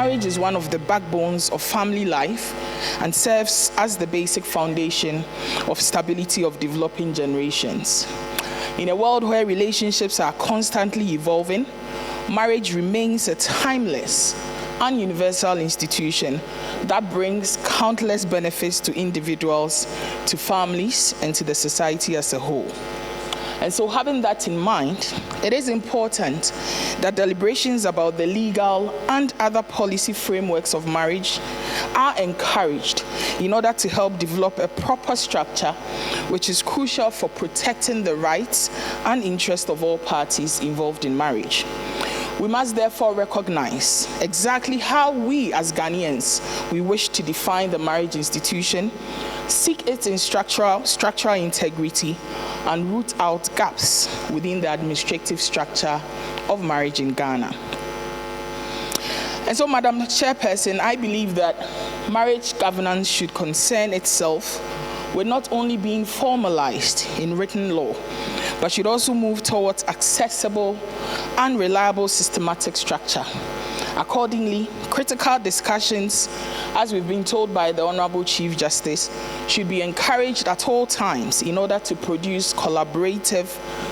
marriage is one of the backbones of family life and serves as the basic foundation of stability of developing generations. In a world where relationships are constantly evolving, marriage remains a timeless and universal institution that brings countless benefits to individuals, to families, and to the society as a whole. And so, having that in mind, it is important that deliberations about the legal and other policy frameworks of marriage are encouraged in order to help develop a proper structure which is crucial for protecting the rights and interests of all parties involved in marriage. We must therefore recognize exactly how we as Ghanaians we wish to define the marriage institution, seek its in structural integrity, and root out gaps within the administrative structure of marriage in Ghana. And so, Madam Chairperson, I believe that marriage governance should concern itself with not only being formalized in written law, but should also move towards accessible and reliable systematic structure. Accordingly, critical discussions, as we've been told by the Honorable Chief Justice, should be encouraged at all times in order to produce collaborative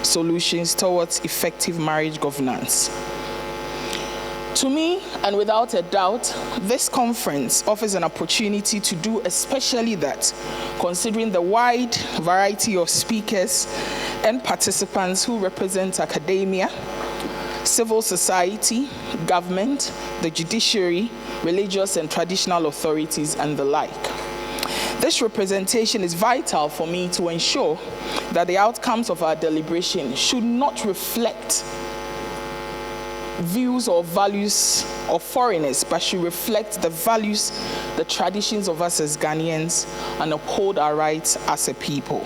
solutions towards effective marriage governance. To me, and without a doubt, this conference offers an opportunity to do especially that, considering the wide variety of speakers and participants who represent academia, civil society, government, the judiciary, religious and traditional authorities, and the like. This representation is vital for me to ensure that the outcomes of our deliberation should not reflect views or values of foreigners, but should reflect the values, the traditions of us as Ghanaians, and uphold our rights as a people.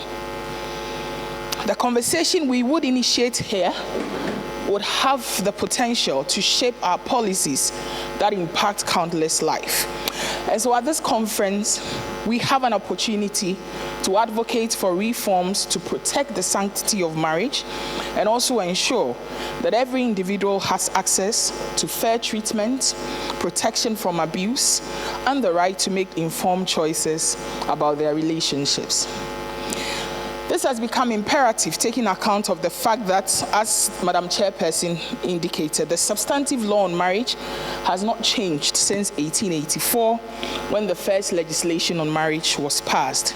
The conversation we would initiate here would have the potential to shape our policies that impact countless lives. And so at this conference, we have an opportunity to advocate for reforms to protect the sanctity of marriage and also ensure that every individual has access to fair treatment, protection from abuse, and the right to make informed choices about their relationships. This has become imperative, taking account of the fact that, as Madam Chairperson indicated, the substantive law on marriage has not changed since 1884, when the first legislation on marriage was passed.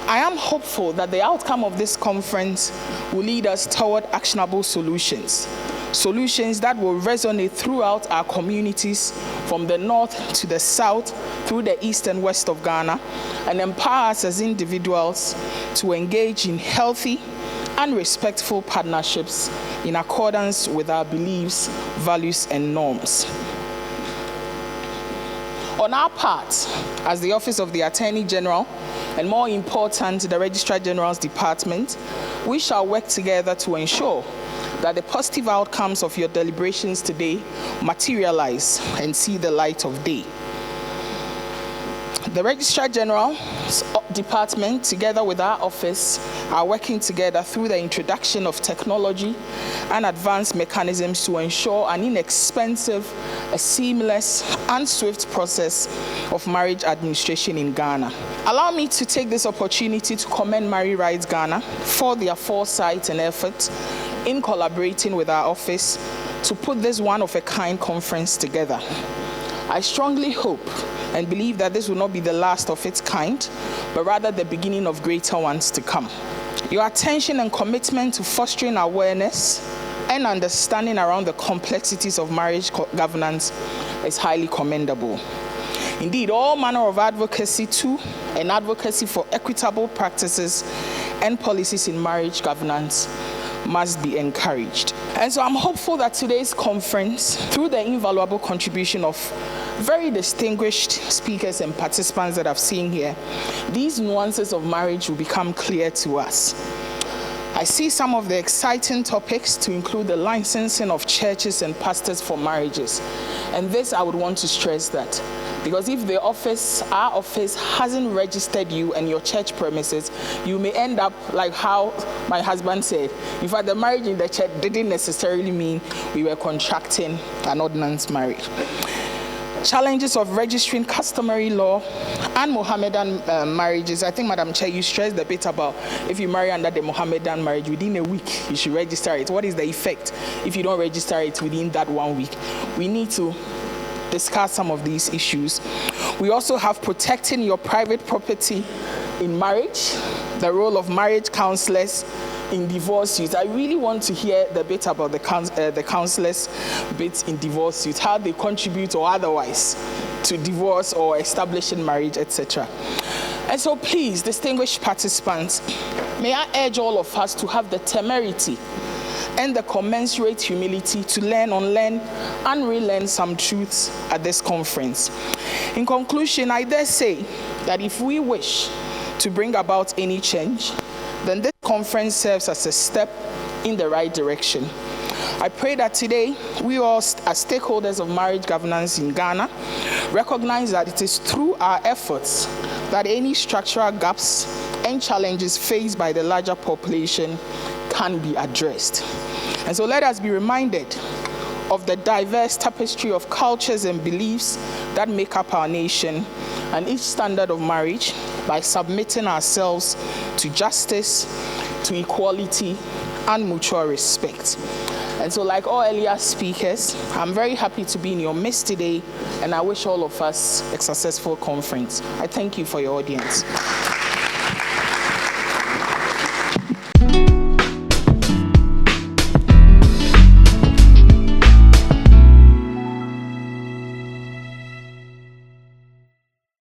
I am hopeful that the outcome of this conference will lead us toward actionable solutions that will resonate throughout our communities from the north to the south, through the east and west of Ghana, and empower us as individuals to engage in healthy and respectful partnerships in accordance with our beliefs, values, and norms. On our part, as the Office of the Attorney General, and more important, the Registrar General's Department, we shall work together to ensure that the positive outcomes of your deliberations today materialize and see the light of day. The Registrar General's Department, together with our office, are working together through the introduction of technology and advanced mechanisms to ensure an inexpensive, a seamless, and swift process of marriage administration in Ghana. Allow me to take this opportunity to commend Marriage Rights Ghana for their foresight and effort in collaborating with our office to put this one-of-a-kind conference together. I strongly hope and believe that this will not be the last of its kind, but rather the beginning of greater ones to come. Your attention and commitment to fostering awareness and understanding around the complexities of marriage governance is highly commendable. Indeed, all manner of advocacy to and advocacy for equitable practices and policies in marriage governance must be encouraged. And so I'm hopeful that today's conference, through the invaluable contribution of very distinguished speakers and participants that I've seen here, these nuances of marriage will become clear to us. I see some of the exciting topics to include the licensing of churches and pastors for marriages. And this, I would want to stress that Because if our office hasn't registered you and your church premises, you may end up like how my husband said. In fact, the marriage in the church didn't necessarily mean we were contracting an ordinance marriage. Challenges of registering customary law and Mohammedan marriages. I think, Madam Chair, you stressed a bit about if you marry under the Mohammedan marriage, within a week, you should register it. What is the effect if you don't register it within that 1 week? We need to discuss some of these issues. We also have protecting your private property in marriage, the role of marriage counselors in divorce suits. I really want to hear the bit about the counselors bit in divorce suits, how they contribute or otherwise to divorce or establishing marriage, etc. And so please, distinguished participants, may I urge all of us to have the temerity and the commensurate humility to learn, unlearn, and relearn some truths at this conference. In conclusion, I dare say that if we wish to bring about any change, then this conference serves as a step in the right direction. I pray that today, we all, as stakeholders of marriage governance in Ghana, recognize that it is through our efforts that any structural gaps and challenges faced by the larger population can be addressed. And so let us be reminded of the diverse tapestry of cultures and beliefs that make up our nation and each standard of marriage by submitting ourselves to justice, to equality, and mutual respect. And so, like all earlier speakers, I'm very happy to be in your midst today, and I wish all of us a successful conference. I thank you for your audience.